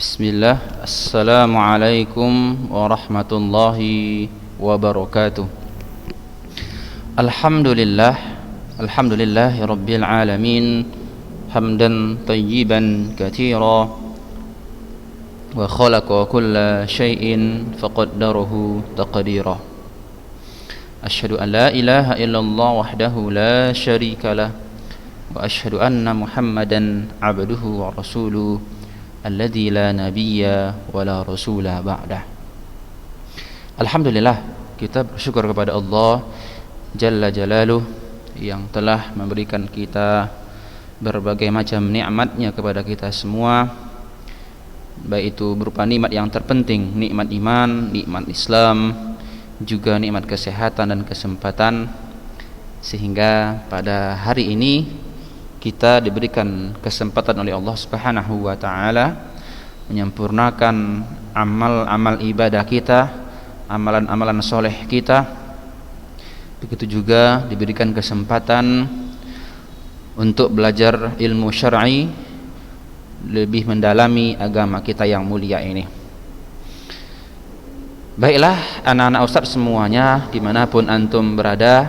Bismillah. Assalamualaikum warahmatullahi wabarakatuh. Alhamdulillahi rabbil alamin, hamdan tayyiban katsira, wa khalaqa kulla syai'in faqaddarahu taqdira. Asyhadu an la ilaha illallah wahdahu la syarikalah, wa asyhadu anna Muhammadan abduhu wa rasuluh alladzi la nabiyya wa la rasula ba'dah. Alhamdulillah, kita bersyukur kepada Allah Jalla Jalaluh yang telah memberikan kita berbagai macam nikmatnya kepada kita semua, baik itu berupa nikmat yang terpenting, nikmat iman, nikmat Islam, juga nikmat kesehatan dan kesempatan, sehingga pada hari ini kita diberikan kesempatan oleh Allah Subhanahu wa taala menyempurnakan amal-amal ibadah kita, amalan-amalan soleh kita. Begitu juga diberikan kesempatan untuk belajar ilmu syar'i, lebih mendalami agama kita yang mulia ini. Baiklah anak-anak Ustaz semuanya, dimanapun antum berada,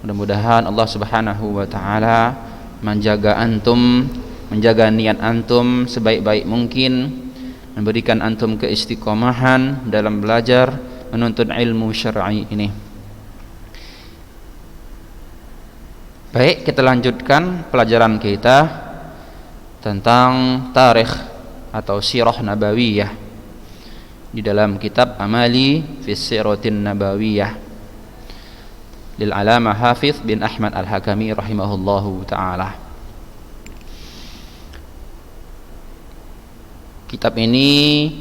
mudah-mudahan Allah Subhanahu wa taala menjaga antum, menjaga niat antum sebaik-baik mungkin, memberikan antum keistiqomahan dalam belajar menuntut ilmu syar'i ini. Baik, kita lanjutkan pelajaran kita tentang tarikh atau sirah nabawiyah di dalam kitab Amali fi Siratin Nabawiyah lil Alamah Hafiz bin Ahmad Al-Hakami rahimahullahu ta'ala. Kitab ini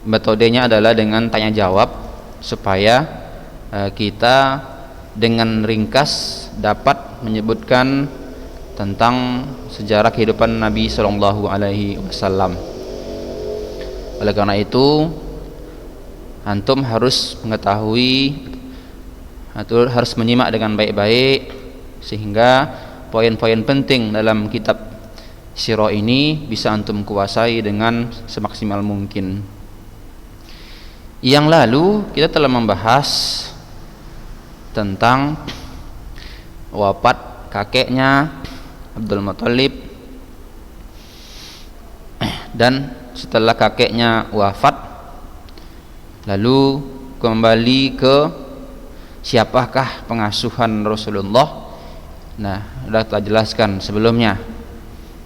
metodenya adalah dengan tanya jawab, supaya kita dengan ringkas dapat menyebutkan tentang sejarah kehidupan Nabi Sallallahu Alaihi Wasallam. Oleh karena itu, antum harus mengetahui atau harus menyimak dengan baik-baik, sehingga poin-poin penting dalam kitab sirah ini bisa antum kuasai dengan semaksimal mungkin. Yang lalu kita telah membahas tentang wafat kakeknya Abdul Muthalib, dan setelah kakeknya wafat, lalu kembali ke siapakah pengasuhan Rasulullah. Nah, sudah kita jelaskan sebelumnya.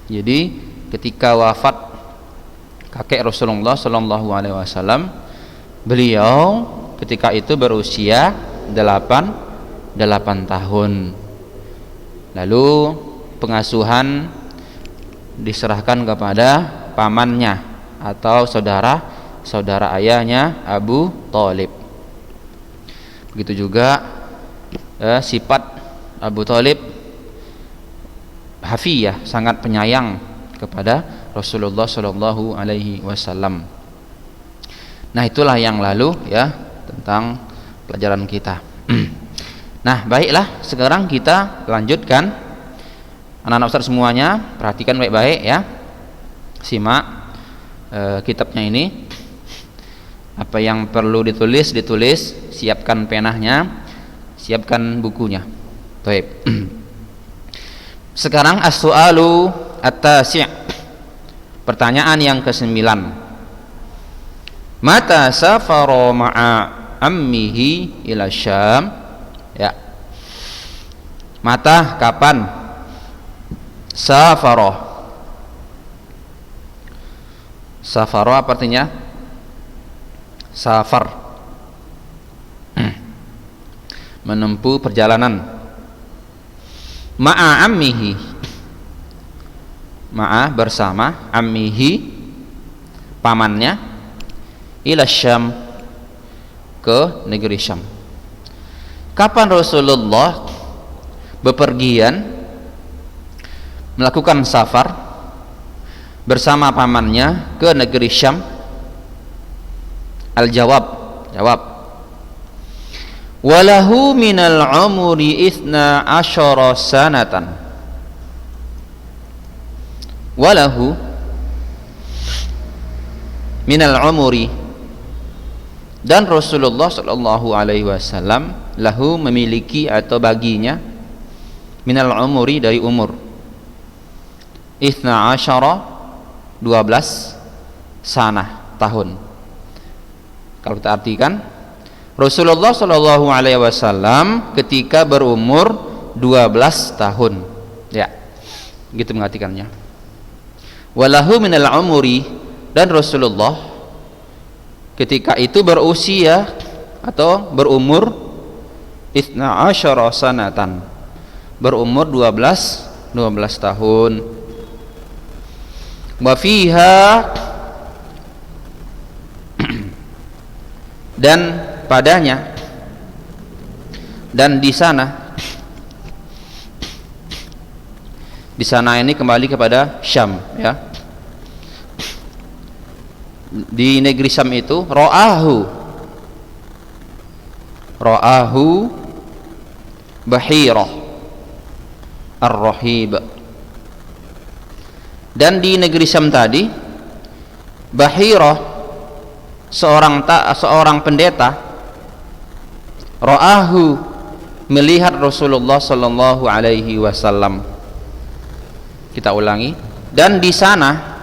Jadi ketika wafat kakek Rasulullah Sallallahu Alaihi Wasallam, beliau ketika itu berusia 8 tahun. Lalu pengasuhan diserahkan kepada pamannya atau saudara ayahnya Abu Thalib. Begitu juga sifat Abu Thalib hafiyah, sangat penyayang kepada Rasulullah Shallallahu Alaihi Wasallam. Nah, itulah yang lalu ya tentang pelajaran kita. Nah, baiklah, sekarang kita lanjutkan. Anak-anak Ustaz semuanya perhatikan baik-baik ya, simak kitabnya ini. Apa yang perlu ditulis, siapkan penahnya, siapkan bukunya. Baik. Sekarang as-su'alu at-tasi', pertanyaan yang ke-9. Mata safara ma'a ammihi ila Syam? Ya. Mata, kapan? Safara. Safara apa artinya? Safar, menempuh perjalanan. Ma'a ammihi, ma'a bersama, ammihi pamannya, ila Syam ke negeri Syam. Kapan Rasulullah bepergian melakukan safar bersama pamannya ke negeri Syam? Al-jawab, jawab. Walahu minal umri 12 sanatan. Walahu, minal umuri, dan Rasulullah sallallahu alaihi wasallam lahu memiliki atau baginya minal umuri dari umur 12 sanah tahun. Kalau kita artikan, Rasulullah sallallahu alaihi wasallam ketika berumur 12 tahun, ya, gitu mengartikannya. Walahu minal umuri, dan Rasulullah ketika itu berusia atau berumur 12 sanatan, berumur 12 tahun. Wa fiha, dan padanya, dan di sana ini kembali kepada Syam, ya. Di negeri Syam itu ra'ahu Bahirah ar-Rahib, dan di negeri Syam tadi Bahirah seorang pendeta ra'ahu melihat Rasulullah sallallahu alaihi wasallam. Kita ulangi, dan di sana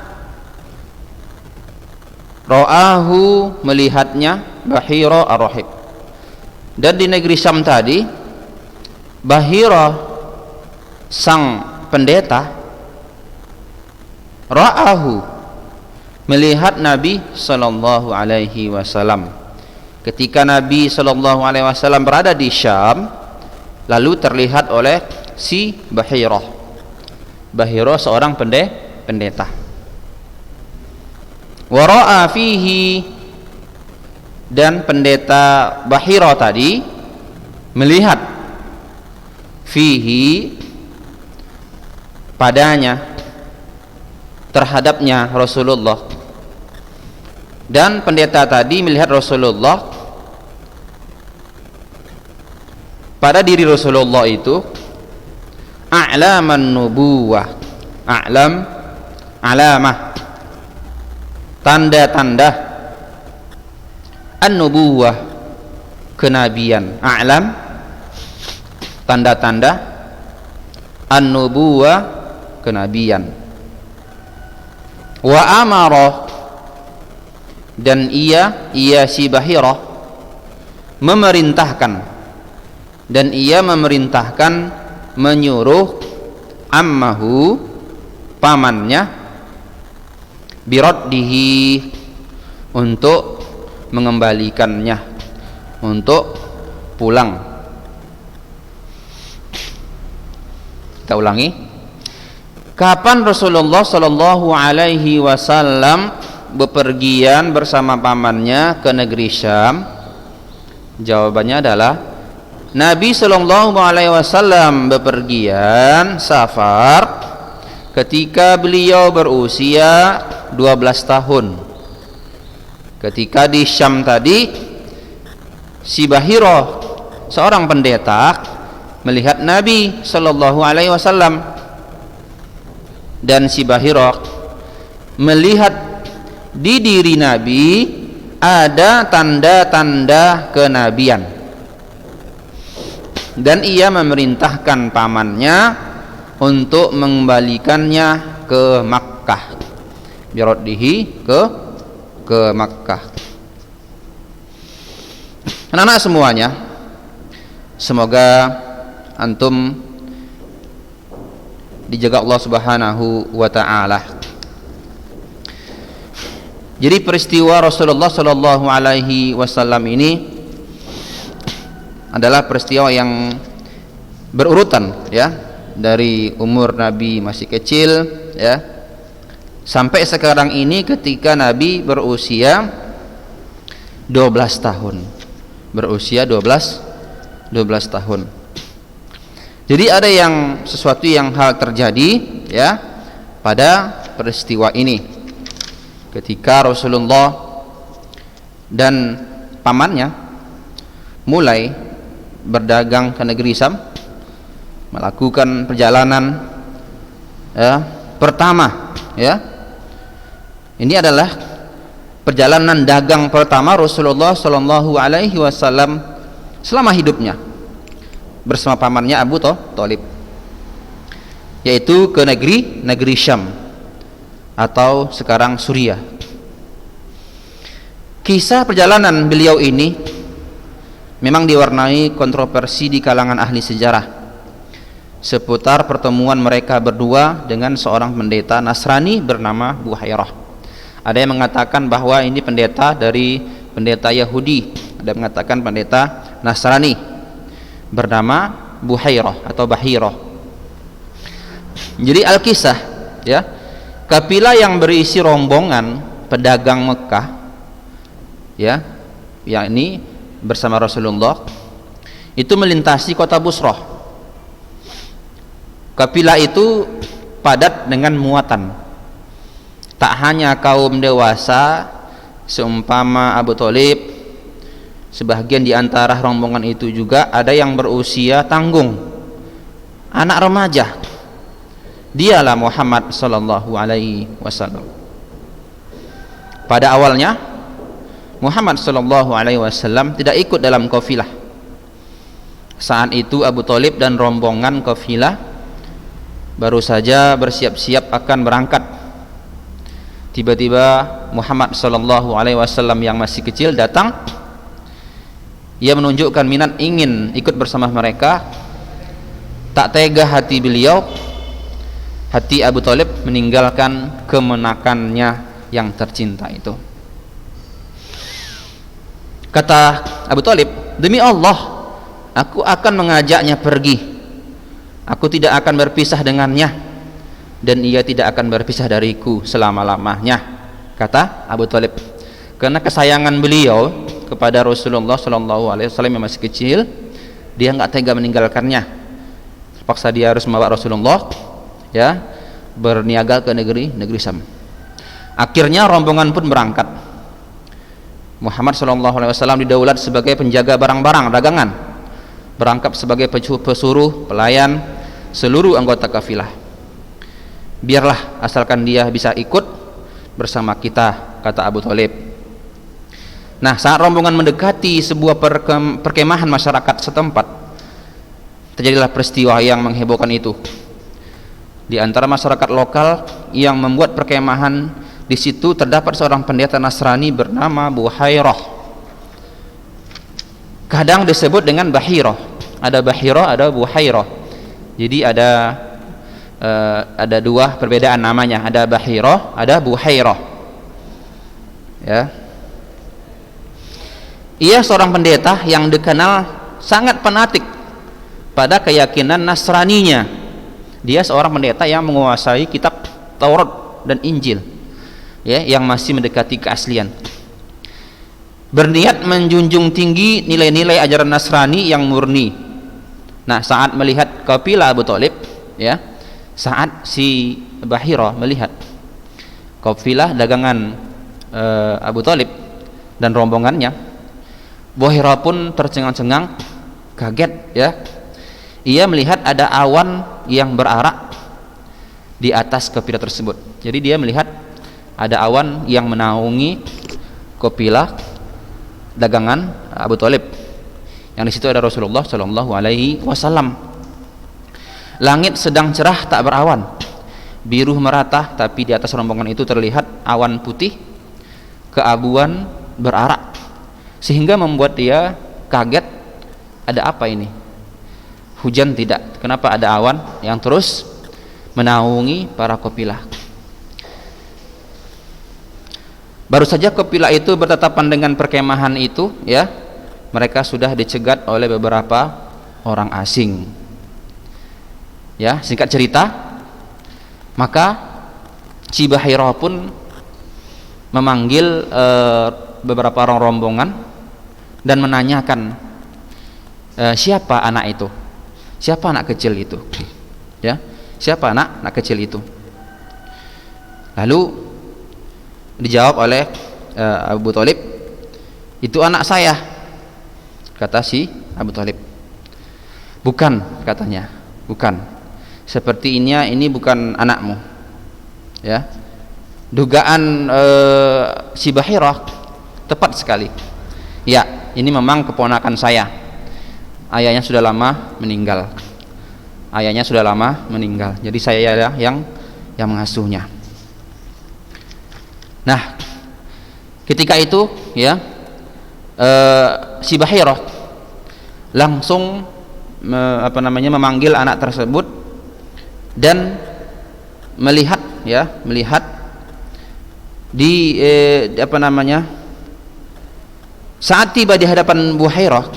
ra'ahu melihatnya Bahira ar-Rahib, dan di negeri Syam tadi Bahira sang pendeta ra'ahu melihat Nabi sallallahu alaihi wasallam. Ketika Nabi sallallahu alaihi wasallam berada di Syam, lalu terlihat oleh si Bahira seorang pendeta. Wa ra'a fihi, dan pendeta Bahira tadi melihat fihi padanya, terhadapnya Rasulullah, dan pendeta tadi melihat Rasulullah pada diri Rasulullah itu a'laman nubuwah, alamah, tanda-tanda an-nubuwah, kenabian. A'lam, tanda-tanda, an-nubuwah, kenabian. Wa amara, dan ia si Bahira memerintahkan, dan ia memerintahkan, menyuruh ammahu, pamannya, biraddihi, untuk mengembalikannya, untuk pulang. Kita ulangi, kapan Rasulullah sallallahu alaihi wasallam bepergian bersama pamannya ke negeri Syam? Jawabannya adalah Nabi sallallahu alaihi wasallam bepergian safar ketika beliau berusia 12 tahun. Ketika di Syam tadi, si Bahira seorang pendeta melihat Nabi sallallahu alaihi wasallam, dan si Bahira melihat di diri Nabi ada tanda-tanda kenabian, dan ia memerintahkan pamannya untuk mengembalikannya ke Makkah, biraddihi, ke Makkah. Anak-anak semuanya, semoga antum dijaga Allah Subhanahu wa taala. Jadi peristiwa Rasulullah sallallahu alaihi wasallam ini adalah peristiwa yang berurutan, ya, dari umur Nabi masih kecil, ya, sampai sekarang ini ketika Nabi berusia 12 tahun. Berusia 12 tahun. Jadi ada sesuatu yang hal terjadi, ya, pada peristiwa ini. Ketika Rasulullah dan pamannya mulai berdagang ke negeri Syam, melakukan perjalanan, ya, pertama, ya. Ini adalah perjalanan dagang pertama Rasulullah Shallallahu Alaihi Wasallam selama hidupnya bersama pamannya Abu Thalib, yaitu ke negeri Syam atau sekarang Suriah. Kisah perjalanan beliau ini memang diwarnai kontroversi di kalangan ahli sejarah seputar pertemuan mereka berdua dengan seorang pendeta Nasrani bernama Buhairah. Ada yang mengatakan bahwa ini pendeta dari pendeta Yahudi, ada yang mengatakan pendeta Nasrani bernama Buhairah atau Bahirah. Jadi Al-Kisah, ya, kafilah yang berisi rombongan pedagang Mekah, ya, yakni bersama Rasulullah, itu melintasi kota Busrah. Kafilah itu padat dengan muatan. Tak hanya kaum dewasa seumpama Abu Thalib, sebagian di antara rombongan itu juga ada yang berusia tanggung, anak remaja. Dialah Muhammad sallallahu alaihi wasallam. Pada awalnya Muhammad sallallahu alaihi wasallam tidak ikut dalam kafilah. Saat itu Abu Thalib dan rombongan kafilah baru saja bersiap-siap akan berangkat. Tiba-tiba Muhammad sallallahu alaihi wasallam yang masih kecil datang. Ia menunjukkan minat ingin ikut bersama mereka. Tak tega hati beliau, hati Abu Thalib, meninggalkan kemenakannya yang tercinta itu. Kata Abu Thalib, demi Allah, aku akan mengajaknya pergi. Aku tidak akan berpisah dengannya, dan ia tidak akan berpisah dariku selama-lamanya, kata Abu Thalib. Karena kesayangan beliau kepada Rasulullah Shallallahu Alaihi Wasallam yang masih kecil, dia nggak tega meninggalkannya. Terpaksa dia harus membawa Rasulullah, ya, berniaga ke negeri Syam. Akhirnya rombongan pun berangkat. Muhammad Shallallahu Alaihi Wasallam didaulat sebagai penjaga barang-barang dagangan, berangkat sebagai pesuruh pelayan seluruh anggota kafilah. Biarlah asalkan dia bisa ikut bersama kita, kata Abu Thalib. Nah, saat rombongan mendekati sebuah perkemahan masyarakat setempat, terjadilah peristiwa yang menghebohkan itu. Di antara masyarakat lokal yang membuat perkemahan di situ terdapat seorang pendeta Nasrani bernama Buhairah. Kadang disebut dengan Bahirah. Ada Bahirah, ada Buhairah. Jadi ada dua perbedaan namanya, ada Bahirah, ada Buhairah, ya. Ia seorang pendeta yang dikenal sangat fanatik pada keyakinan Nasraninya. Dia seorang pendeta yang menguasai kitab Taurat dan Injil, ya, yang masih mendekati keaslian. Berniat menjunjung tinggi nilai-nilai ajaran Nasrani yang murni. Nah, saat melihat kafilah Abu Thalib, ya, saat si Bahirah melihat kafilah dagangan Abu Thalib dan rombongannya, Bahirah pun tercengang-cengang, kaget, ya. Ia melihat ada awan yang berarak di atas kafilah tersebut. Jadi dia melihat ada awan yang menaungi kafilah dagangan Abu Thalib. Yang di situ ada Rasulullah Shallallahu Alaihi Wasallam. Langit sedang cerah tak berawan, biru merata, tapi di atas rombongan itu terlihat awan putih keabuan berarak, sehingga membuat dia kaget. Ada apa ini? Hujan tidak, kenapa ada awan yang terus menaungi para kafilah? Baru saja kafilah itu bertatapan dengan perkemahan itu, ya, mereka sudah dicegat oleh beberapa orang asing. Ya, singkat cerita, maka si Bahirah pun memanggil beberapa orang rombongan dan menanyakan, siapa anak itu, siapa anak kecil itu, ya, siapa anak kecil itu. Lalu dijawab oleh Abu Thalib, itu anak saya, kata si Abu Thalib. Bukan, katanya, bukan. Sepertinya ini bukan anakmu, ya. dugaan si Bahirah tepat sekali. Ya, ini memang keponakan saya. Ayahnya sudah lama meninggal. Ayahnya sudah lama meninggal. Jadi saya yang mengasuhnya. Nah, ketika itu ya si Bahirah langsung memanggil anak tersebut dan melihat di saat tiba di hadapan Buhairah,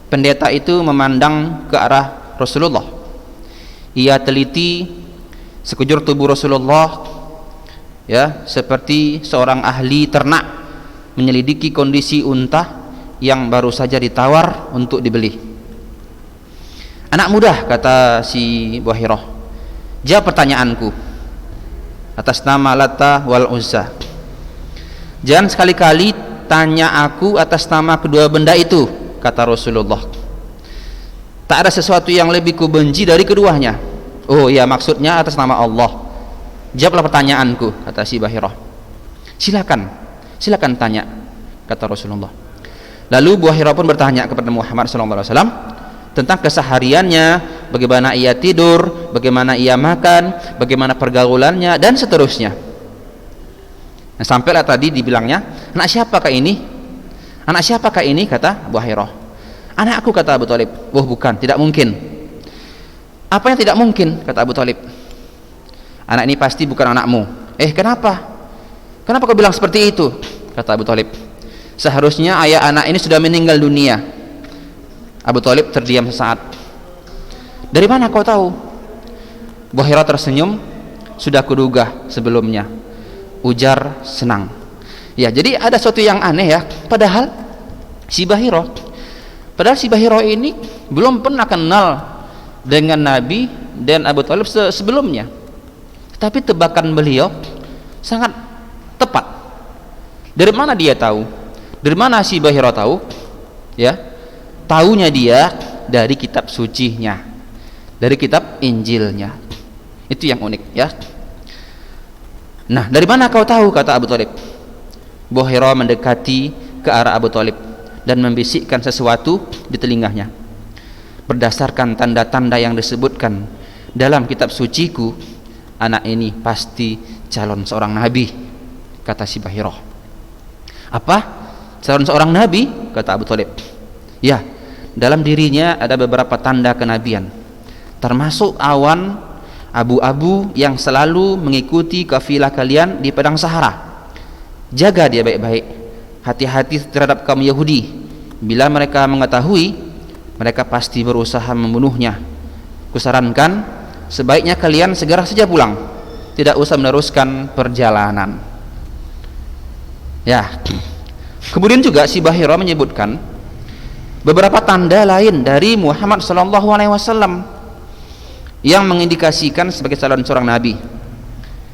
pendeta itu memandang ke arah Rasulullah. Ia teliti sekujur tubuh Rasulullah, ya, seperti seorang ahli ternak menyelidiki kondisi unta yang baru saja ditawar untuk dibeli. Anak muda, kata si Buhairah, jawab pertanyaanku atas nama Lata wal Uzza. Jangan sekali-kali tanya aku atas nama kedua benda itu, kata Rasulullah. Tak ada sesuatu yang lebih kubenci dari keduanya. Oh ya, maksudnya atas nama Allah. Jawablah pertanyaanku, kata si Bahirah. Silakan tanya, kata Rasulullah. Lalu Bahirah pun bertanya kepada Muhammad SAW tentang kesehariannya, bagaimana ia tidur, bagaimana ia makan, bagaimana pergaulannya, dan seterusnya. Nah, sampailah tadi dibilangnya, anak siapakah ini? Anak siapakah ini? Kata Bahirah. Anakku, kata Abu Thalib. Oh bukan, tidak mungkin. Apa yang tidak mungkin? Kata Abu Thalib. Anak ini pasti bukan anakmu. Kenapa? Kenapa kau bilang seperti itu? Kata Abu Thalib. Seharusnya ayah anak ini sudah meninggal dunia. Abu Thalib terdiam sesaat. Dari mana kau tahu? Bahirah tersenyum. Sudah kuduga sebelumnya, ujar senang. Ya, jadi ada sesuatu yang aneh ya. Padahal si Bahirah ini belum pernah kenal dengan Nabi dan Abu Thalib sebelumnya. Tapi tebakan beliau sangat tepat. Dari mana dia tahu? Dari mana si Bahirah tahu? Ya, taunya dia dari kitab sucinya, dari kitab Injilnya. Itu yang unik ya. Nah, dari mana kau tahu? Kata Abu Thalib. Bahirah mendekati ke arah Abu Thalib dan membisikkan sesuatu di telinganya. Berdasarkan tanda-tanda yang disebutkan dalam kitab suciku, anak ini pasti calon seorang nabi, kata si Bahirah. Apa? Calon seorang nabi? Kata Abu Thalib. Ya, dalam dirinya ada beberapa tanda kenabian, termasuk awan abu-abu yang selalu mengikuti kafilah kalian di padang Sahara. Jaga dia baik-baik, hati-hati terhadap kaum Yahudi. Bila mereka mengetahui, mereka pasti berusaha membunuhnya. Kusarankan sebaiknya kalian segera saja pulang, tidak usah meneruskan perjalanan. Ya, kemudian juga si Bahirah menyebutkan beberapa tanda lain dari Muhammad SAW yang mengindikasikan sebagai calon seorang nabi.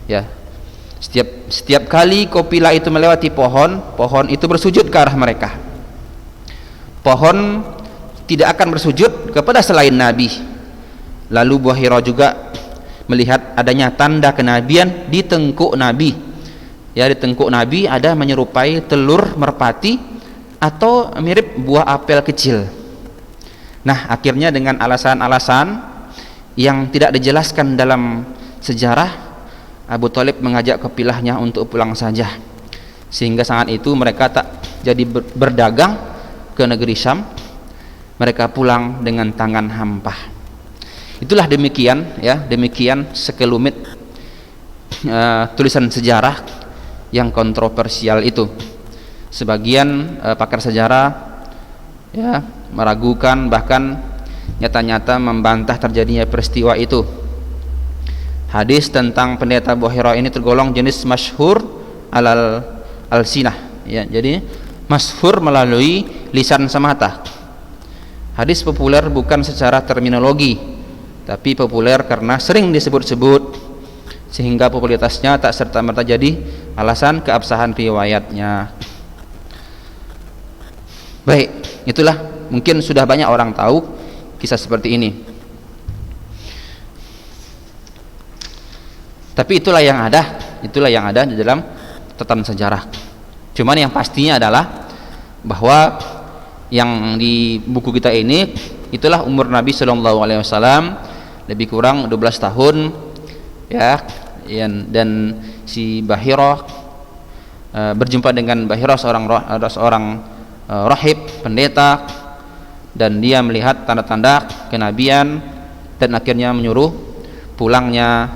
Ya, setiap kali kafilah itu melewati pohon itu bersujud ke arah mereka. Pohon tidak akan bersujud kepada selain nabi. Lalu Bahirah juga melihat adanya tanda kenabian di tengkuk nabi. Ya, di tengkuk nabi ada menyerupai telur merpati atau mirip buah apel kecil. Nah, akhirnya dengan alasan-alasan yang tidak dijelaskan dalam sejarah, Abu Thalib mengajak kafilahnya untuk pulang saja, sehingga saat itu mereka tak jadi berdagang ke negeri Syam. Mereka pulang dengan tangan hampa. Itulah demikian ya, demikian sekelumit tulisan sejarah yang kontroversial itu. Sebagian pakar sejarah ya meragukan, bahkan nyata-nyata membantah terjadinya peristiwa itu. Hadis tentang pendeta Bahirah ini tergolong jenis masyhur al-sinah ya, jadi masyhur melalui lisan semata. Hadis populer bukan secara terminologi, tapi populer karena sering disebut-sebut, sehingga popularitasnya tak serta-merta jadi alasan keabsahan riwayatnya. Baik, itulah mungkin sudah banyak orang tahu kisah seperti ini. Tapi itulah yang ada itulah yang ada di dalam catatan sejarah. Cuman yang pastinya adalah bahwa yang di buku kita ini itulah umur Nabi Shallallahu Alaihi Wasallam, lebih kurang 12 tahun ya. Dan si Bahirah berjumpa dengan Bahirah, seorang rahib, pendeta, dan dia melihat tanda-tanda kenabian dan akhirnya menyuruh pulangnya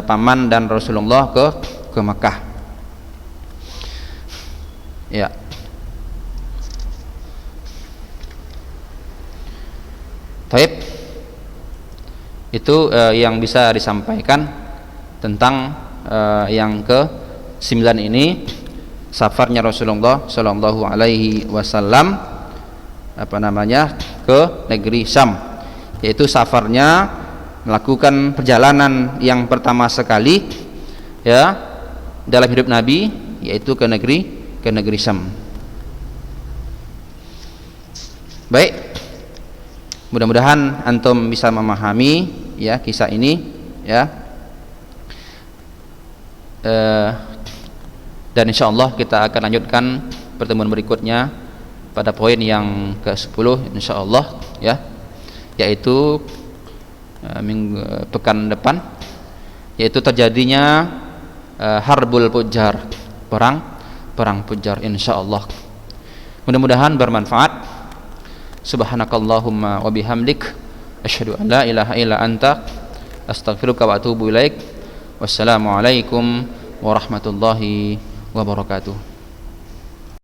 paman dan Rasulullah ke Makkah. Ya. Taib. Itu yang bisa disampaikan tentang yang ke-9 ini, safarnya Rasulullah Shallallahu Alaihi Wasallam ke negeri Syam, yaitu safarnya melakukan perjalanan yang pertama sekali ya dalam hidup Nabi, yaitu ke negeri Syam. Baik, mudah-mudahan antum bisa memahami ya kisah ini ya. Dan insyaallah kita akan lanjutkan pertemuan berikutnya pada poin yang ke-10 insyaallah ya, yaitu pekan depan, yaitu terjadinya Harbul Fujar, perang Fujar insyaallah. Mudah-mudahan bermanfaat. Subhanakallahumma wa bihamdik asyhadu an la ilaha illa anta astaghfiruka wa atubu ilaik. Wassalamualaikum warahmatullahi wabarakatuh.